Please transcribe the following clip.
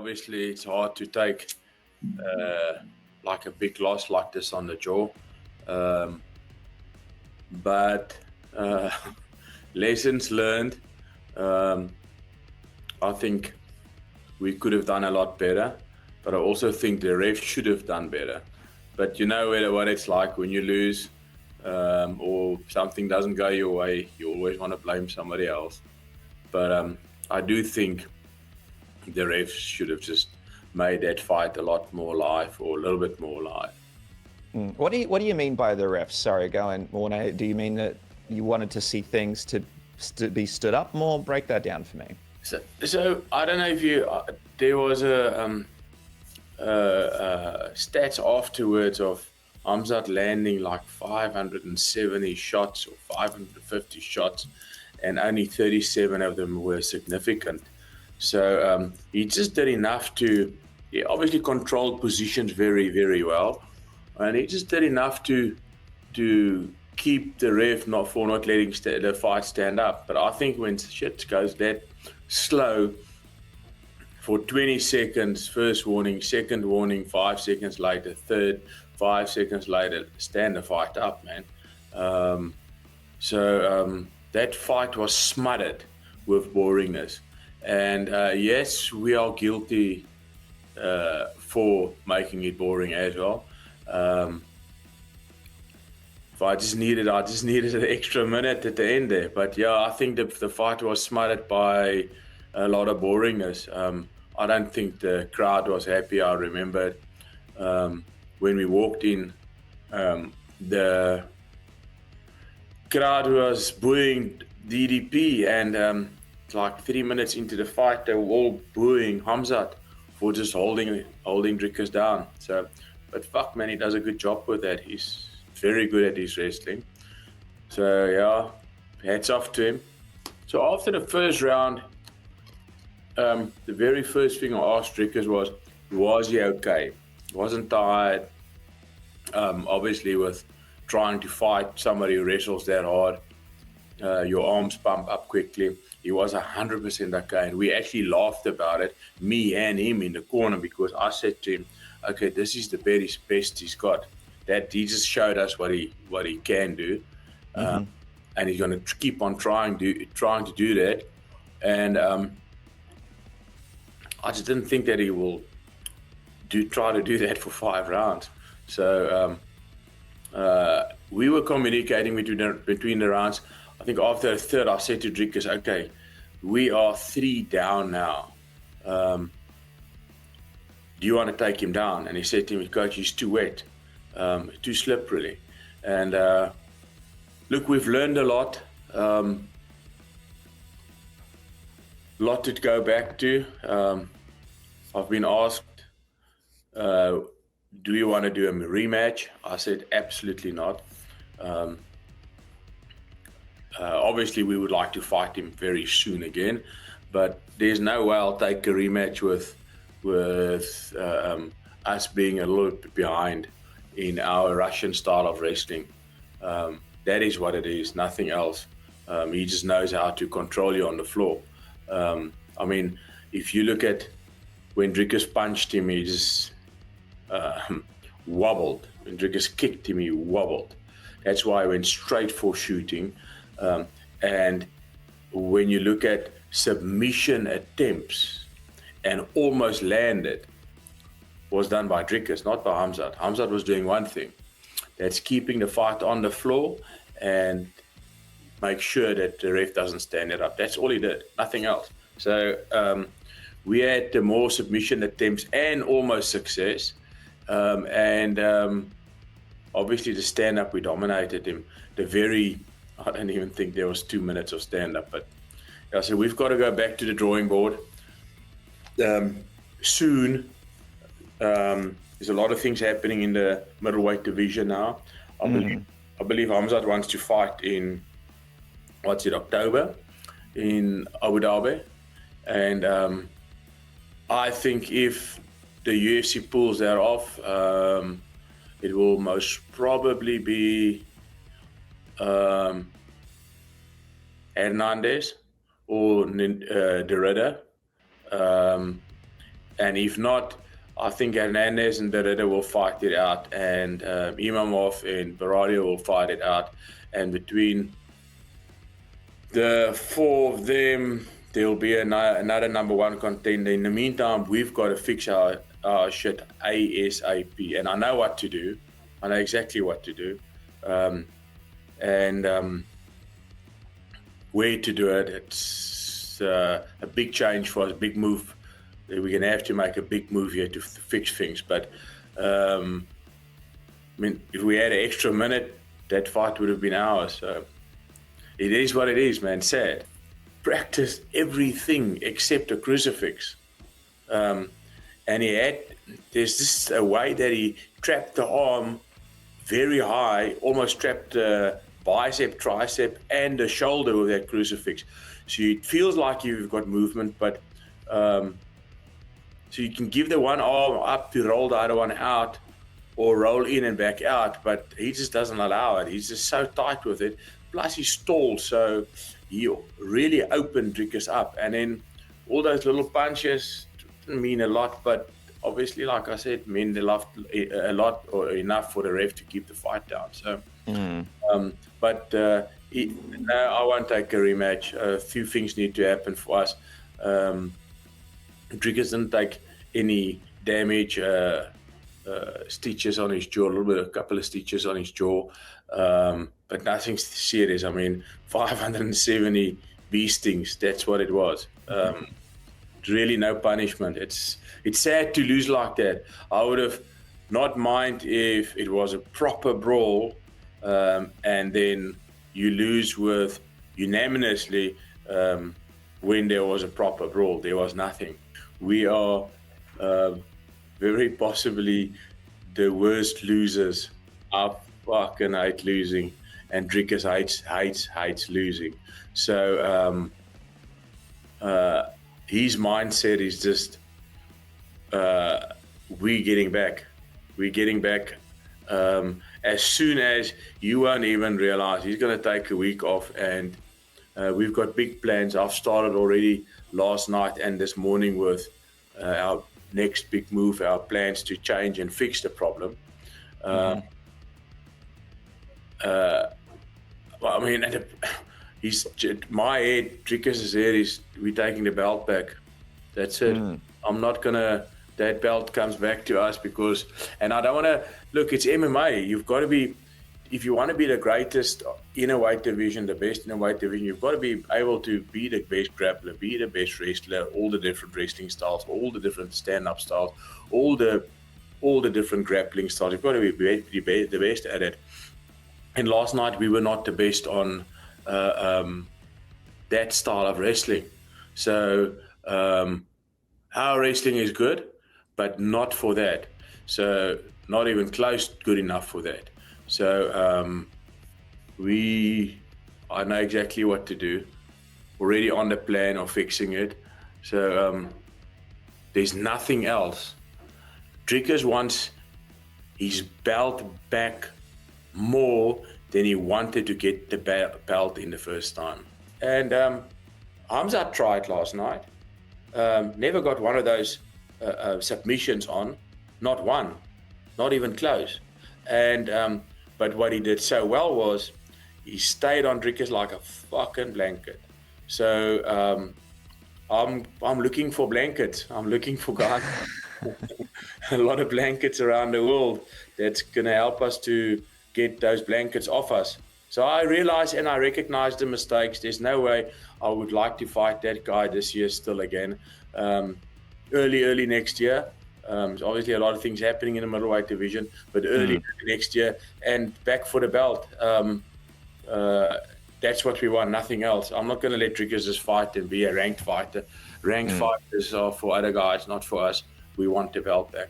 obviously it's hard to take like a big loss like this on the jaw. But lessons learned. I think we could have done a lot better, but I also think the ref should have done better. But you know what it's like when you lose or something doesn't go your way, you always want to blame somebody else. But I do think the refs should have just made that fight a lot more live, or a little bit more live. What do you mean by the refs? Sorry, go on, Morne. Do you mean that you wanted to see things to be stood up more? Break that down for me. So I don't know if you. There was a stats afterwards of Khamzat landing like 570 shots or 550 shots, and only 37 of them were significant. So he just did enough to. He obviously controlled positions very, very well, and he just did enough to keep the ref not letting the fight stand up. But I think when shit goes that slow for 20 seconds, first warning, second warning, 5 seconds later, third, 5 seconds later, stand the fight up, man. So that fight was smothered with boringness. And yes, we are guilty for making it boring as well. I just needed an extra minute at the end there. But yeah, I think the fight was smothered by a lot of boringness. I don't think the crowd was happy. I remember when we walked in, the crowd was booing DDP, and like 3 minutes into the fight, they were all booing Khamzat for just holding Dricus down. So, but fuck, man, he does a good job with that. He's very good at his wrestling. So yeah, hats off to him. So after the first round, the very first thing I asked Dricus was he okay? He wasn't tired. Obviously, with trying to fight somebody who wrestles that hard, your arms pump up quickly. He was 100% okay, and we actually laughed about it, me and him in the corner, because I said to him, okay, this is the best he's got. That he just showed us what he can do, and he's going to keep on trying to do that. And I just didn't think that he will try to do that for 5 rounds. So we were communicating between the rounds. I think after the third, I said to Dricus, okay, we are 3 down now. Do you want to take him down? And he said to me, coach, he's too wet. Too slippery. And look, we've learned a lot. Lot to go back to. I've been asked, do you want to do a rematch? I said absolutely not. Obviously we would like to fight him very soon again, but there's no way I'll take a rematch with us being a little bit behind in our Russian style of wrestling. That is what it is, nothing else. He just knows how to control you on the floor. I mean, if you look at when Dricus punched him, he just wobbled. When Dricus kicked him, he wobbled. That's why I went straight for shooting. And when you look at submission attempts and almost landed, was done by Dricus, not by Khamzat. Khamzat was doing one thing. That's keeping the fight on the floor and make sure that the ref doesn't stand it up. That's all he did, nothing else. So we had the more submission attempts and almost success. Obviously the stand-up, we dominated him. I don't even think there was 2 minutes of stand-up. But yeah, so we've got to go back to the drawing board soon. There's a lot of things happening in the middleweight division now. I believe Khamzat wants to fight in October in Abu Dhabi, and I think if the UFC pulls that off, it will most probably be Hernandez or Derrida. And if not, I think Hernandez and Derrida will fight it out, and Imamov and Barrario will fight it out. And between the four of them, there'll be another number one contender. In the meantime, we've got to fix our shit ASAP. And I know what to do. I know exactly what to do. And where to do it. It's a big change for us, a big move. We're going to have to make a big move here to fix things. But, I mean, if we had an extra minute, that fight would have been ours. So it is what it is, man. Sad. Practiced everything except a crucifix. And there's just a way that he trapped the arm very high, almost trapped the bicep, tricep, and the shoulder with that crucifix. So it feels like you've got movement, but so you can give the one arm up to roll the other one out or roll in and back out, but he just doesn't allow it. He's just so tight with it. Plus he stalled, so he really opened Dricus up. And then all those little punches didn't mean a lot, but obviously, like I said, meant a lot or enough for the ref to keep the fight down. So, but no, I won't take a rematch. A few things need to happen for us. Dricus didn't take any damage, stitches on his jaw, a couple of stitches on his jaw, but nothing serious. I mean, 570 bee stings, that's what it was. Really no punishment. It's sad to lose like that. I would have not mind if it was a proper brawl, and then you lose with unanimously when there was a proper brawl. There was nothing. We are very possibly the worst losers. I fucking hate losing, and Dricus hates losing. So his mindset is just we're getting back. As soon as you won't even realize, he's going to take a week off, and we've got big plans. I've started already last night and this morning with our next big move, our plans to change and fix the problem. Well, I mean, my head, Dricus' head is, we're taking the belt back. That's it. I'm not gonna, that belt comes back to us because, and I don't want to, look, it's MMA. You've got to be, if you want to be the greatest in a weight division, the best in a weight division, you've got to be able to be the best grappler, be the best wrestler, all the different wrestling styles, all the different stand-up styles, all the different grappling styles. You've got to be the best at it. And last night we were not the best on that style of wrestling. So our wrestling is good, but not for that. So not even close good enough for that. So I know exactly what to do. Already on the plan of fixing it. So there's nothing else. Dricus wants his belt back more than he wanted to get the belt in the first time. And Khamzat tried last night. Never got one of those submissions on. Not one. Not even close. And but what he did so well was he stayed on Dricus like a fucking blanket. So I'm looking for blankets. I'm looking for guys. A lot of blankets around the world that's going to help us to get those blankets off us. So I realize and I recognize the mistakes. There's no way I would like to fight that guy this year still again. Early next year. Obviously a lot of things happening in the middleweight division, but early next year and back for the belt. That's what we want, nothing else. I'm not going to let Dricus just fight and be a ranked fighter. Ranked fighters are for other guys, not for us. We want the belt back.